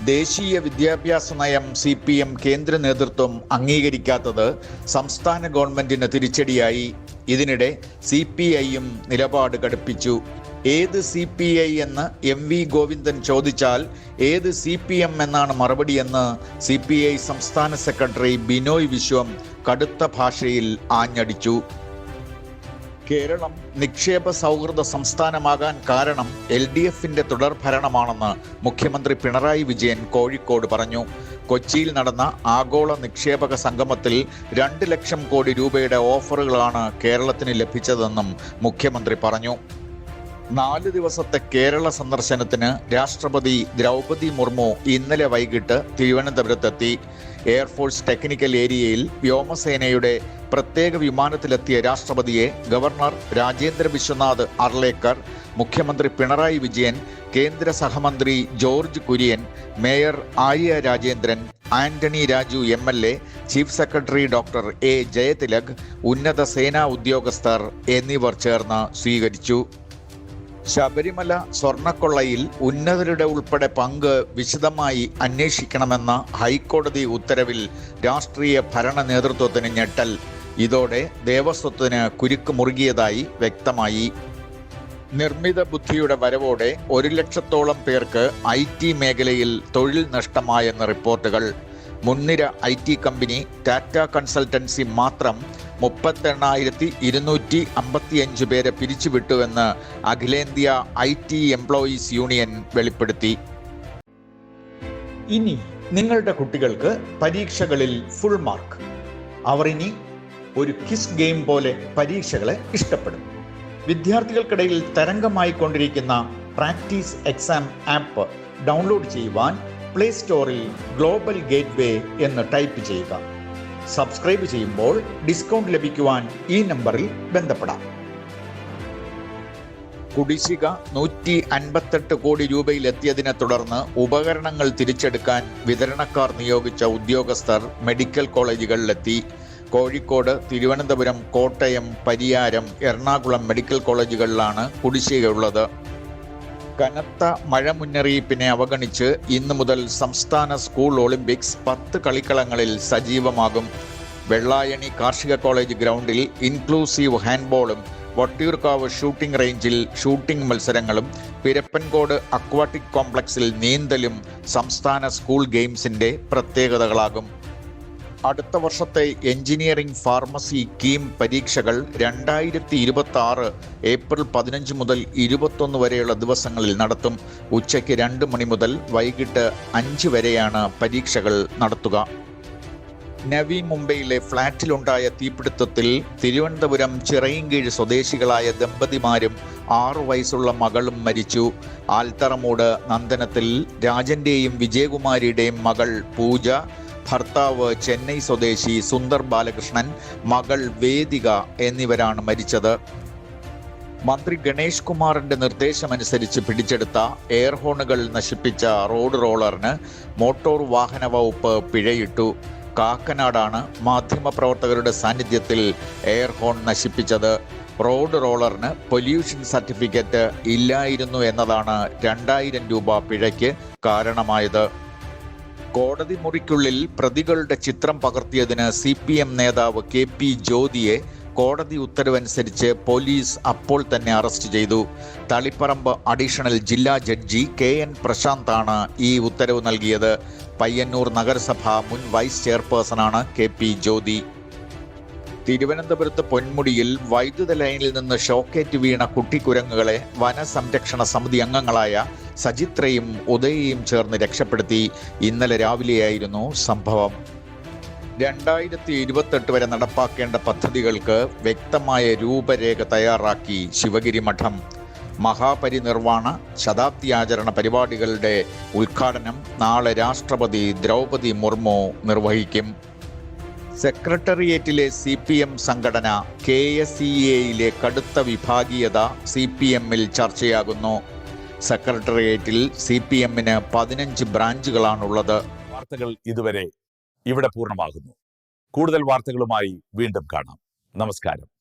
ദേശീയ വിദ്യാഭ്യാസ നയം CPM കേന്ദ്ര നേതൃത്വം അംഗീകരിക്കാത്തത് സംസ്ഥാന ഗവൺമെന്റിന് തിരിച്ചടിയായി. ഇതിനിടെ CPIയും നിലപാട് കടുപ്പിച്ചു. ഏത് CPI എന്ന് MV ഗോവിന്ദൻ ചോദിച്ചാൽ ഏത് CPM എന്നാണ് മറുപടിയെന്ന് CPI സംസ്ഥാന സെക്രട്ടറി ബിനോയ് വിശ്വം കടുത്ത ഭാഷയിൽ ആഞ്ഞടിച്ചു. കേരളം നിക്ഷേപ സൗഹൃദ സംസ്ഥാനമാകാൻ കാരണം LDFന്റെ തുടർഭരണമാണെന്ന് മുഖ്യമന്ത്രി പിണറായി വിജയൻ കോഴിക്കോട് പറഞ്ഞു. കൊച്ചിയിൽ നടന്ന ആഗോള നിക്ഷേപക സംഗമത്തിൽ 2 ലക്ഷം കോടി രൂപയുടെ ഓഫറുകളാണ് കേരളത്തിന് ലഭിച്ചതെന്നും മുഖ്യമന്ത്രി പറഞ്ഞു. 4 ദിവസത്തെ കേരള സന്ദർശനത്തിന് രാഷ്ട്രപതി ദ്രൗപദി മുർമു ഇന്നലെ വൈകിട്ട് തിരുവനന്തപുരത്തെത്തി. എയർഫോഴ്സ് ടെക്നിക്കൽ ഏരിയയിൽ വ്യോമസേനയുടെ പ്രത്യേക വിമാനത്തിലെത്തിയ രാഷ്ട്രപതിയെ ഗവർണർ രാജേന്ദ്ര വിശ്വനാഥ് അർലേക്കർ, മുഖ്യമന്ത്രി പിണറായി വിജയൻ, കേന്ദ്ര സഹമന്ത്രി George Kurian, mayor Arya Rajendran, Antony Raju MLA, chief secretary doctor A Jayathilak, ഉന്നത സേനാ ഉദ്യോഗസ്ഥർ എന്നിവർ ചേർന്ന് സ്വീകരിച്ചു. ശബരിമല സ്വർണ്ണക്കൊള്ളയിൽ ഉന്നതരുടെ ഉൾപ്പെടെ പങ്ക് വിശദമായി അന്വേഷിക്കണമെന്ന ഹൈക്കോടതി ഉത്തരവിൽ രാഷ്ട്രീയ ഭരണ നേതൃത്വത്തിന് ഞെട്ടൽ. ഇതോടെ ദേവസ്വത്തിന് കുരുക്ക് മുറുകിയതായി വ്യക്തമായി. നിർമ്മിത ബുദ്ധിയുടെ വരവോടെ 1 ലക്ഷത്തോളം പേർക്ക് IT മേഖലയിൽ തൊഴിൽ നഷ്ടമായെന്ന് റിപ്പോർട്ടുകൾ. മുൻനിര IT കമ്പനി ടാറ്റ കൺസൾട്ടൻസി മാത്രം 38,255 പേരെ പിരിച്ചുവിട്ടുവെന്ന് അഖിലേന്ത്യാ IT എംപ്ലോയീസ് യൂണിയൻ വെളിപ്പെടുത്തി. ഇനി നിങ്ങളുടെ കുട്ടികൾക്ക് പരീക്ഷകളിൽ ഫുൾ മാർക്ക്. അവർ ഇനി ഒരു ക്വിസ് ഗെയിം പോലെ പരീക്ഷകളെ ഇഷ്ടപ്പെടും. വിദ്യാർത്ഥികൾക്കിടയിൽ തരംഗമായിക്കൊണ്ടിരിക്കുന്ന പ്രാക്ടീസ് എക്സാം ആപ്പ് ഡൗൺലോഡ് ചെയ്യുവാൻ പ്ലേ സ്റ്റോറിൽ ഗ്ലോബൽ ഗേറ്റ്വേ എന്ന് ടൈപ്പ് ചെയ്യുക. സബ്സ്ക്രൈബ് ചെയ്യുമ്പോൾ ഡിസ്കൗണ്ട് ലഭിക്കുവാൻ ഈ നമ്പറിൽ ബന്ധപ്പെടാം. കുടിശ്ശിക 158 കോടി രൂപയിലെത്തിയതിനെ തുടർന്ന് ഉപകരണങ്ങൾ തിരിച്ചെടുക്കാൻ വിതരണക്കാർ നിയോഗിച്ച ഉദ്യോഗസ്ഥർ മെഡിക്കൽ കോളേജുകളിലെത്തി. കോഴിക്കോട്, തിരുവനന്തപുരം, കോട്ടയം, പരിയാരം, എറണാകുളം മെഡിക്കൽ കോളേജുകളിലാണ് കുടിശ്ശികയുള്ളത്. കനത്ത മഴ മുന്നറിയിപ്പിനെ അവഗണിച്ച് ഇന്നു മുതൽ സംസ്ഥാന സ്കൂൾ ഒളിമ്പിക്സ് 10 കളിക്കളങ്ങളിൽ സജീവമാകും. വെള്ളായണി കാർഷിക കോളേജ് ഗ്രൗണ്ടിൽ ഇൻക്ലൂസീവ് ഹാൻഡ്ബോളും, വട്ടിയൂർക്കാവ് ഷൂട്ടിംഗ് റേഞ്ചിൽ ഷൂട്ടിംഗ് മത്സരങ്ങളും, പിരപ്പൻകോട് അക്വാട്ടിക് കോംപ്ലക്സിൽ നീന്തലും സംസ്ഥാന സ്കൂൾ ഗെയിംസിന്റെ പ്രത്യേകതകളാകും. അടുത്ത വർഷത്തെ എഞ്ചിനീയറിംഗ്, ഫാർമസി, കീം പരീക്ഷകൾ 2026 ഏപ്രിൽ 15 മുതൽ 21 വരെയുള്ള ദിവസങ്ങളിൽ നടത്തും. ഉച്ചയ്ക്ക് 2 മണി മുതൽ വൈകിട്ട് 5 വരെയാണ് പരീക്ഷകൾ നടത്തുക. നവി മുംബൈയിലെ ഫ്ളാറ്റിലുണ്ടായ തീപിടുത്തത്തിൽ തിരുവനന്തപുരം ചിറയിൻകീഴ് സ്വദേശികളായ ദമ്പതിമാരും 6 വയസ്സുള്ള മകളും മരിച്ചു. ആൽത്തറമൂട് നന്ദനത്തിൽ രാജന്റെയും വിജയകുമാരിയുടെയും മകൾ പൂജ, ഭർത്താവ് ചെന്നൈ സ്വദേശി സുന്ദർ ബാലകൃഷ്ണൻ, മകൾ വേദിക എന്നിവരാണ് മരിച്ചത്. മന്ത്രി ഗണേഷ് കുമാറിന്റെ നിർദ്ദേശമനുസരിച്ച് പിടിച്ചെടുത്ത എയർ ഹോണുകൾ നശിപ്പിച്ച റോഡ് റോളറിന് മോട്ടോർ വാഹന വകുപ്പ് പിഴയിട്ടു. കാക്കനാടാണ് മാധ്യമപ്രവർത്തകരുടെ സാന്നിധ്യത്തിൽ എയർ ഹോൺ നശിപ്പിച്ചത്. റോഡ് റോളറിന് പൊല്യൂഷൻ സർട്ടിഫിക്കറ്റ് ഇല്ലായിരുന്നു എന്നതാണ് 2000 രൂപ പിഴയ്ക്ക് കാരണമായത്. കോടതി മുറിക്കുള്ളിൽ പ്രതികളുടെ ചിത്രം പകർത്തിയതിന് CPM നേതാവ് KP ജ്യോതിയെ കോടതി ഉത്തരവനുസരിച്ച് പോലീസ് അപ്പോൾ തന്നെ അറസ്റ്റ് ചെയ്തു. തളിപ്പറമ്പ് അഡീഷണൽ ജില്ലാ ജഡ്ജി KN പ്രശാന്താണ് ഈ ഉത്തരവ് നൽകിയത്. പയ്യന്നൂർ നഗരസഭ മുൻ വൈസ് ചെയർപേഴ്സണാണ് KP ജ്യോതി. തിരുവനന്തപുരത്ത് പൊന്മുടിയിൽ വൈദ്യുത ലൈനിൽ നിന്ന് ഷോക്കേറ്റ് വീണ കുട്ടിക്കുരങ്ങുകളെ വനസംരക്ഷണ സമിതി അംഗങ്ങളായ സജിത്രയും ഉദയയും ചേർന്ന് രക്ഷപ്പെടുത്തി. ഇന്നലെ രാവിലെയായിരുന്നു സംഭവം. 2028 വരെ നടപ്പാക്കേണ്ട പദ്ധതികൾക്ക് വ്യക്തമായ രൂപരേഖ തയ്യാറാക്കി ശിവഗിരി മഠം. മഹാപരിനിർവാണ ശതാബ്ദി ആചരണ പരിപാടികളുടെ ഉദ്ഘാടനം നാളെ രാഷ്ട്രപതി ദ്രൗപദി മുർമു നിർവഹിക്കും. സെക്രട്ടേറിയറ്റിലെ CPM സംഘടന KSEAയിലെ കടുത്ത വിഭാഗീയത CPMൽ ചർച്ചയാകുന്നു. സെക്രട്ടേറിയറ്റിൽ CPMന് 15 ബ്രാഞ്ചുകളാണുള്ളത്. വാർത്തകൾ ഇതുവരെ ഇവിടെ പൂർണ്ണമാകുന്നു. കൂടുതൽ വാർത്തകളുമായി വീണ്ടും കാണാം. നമസ്കാരം.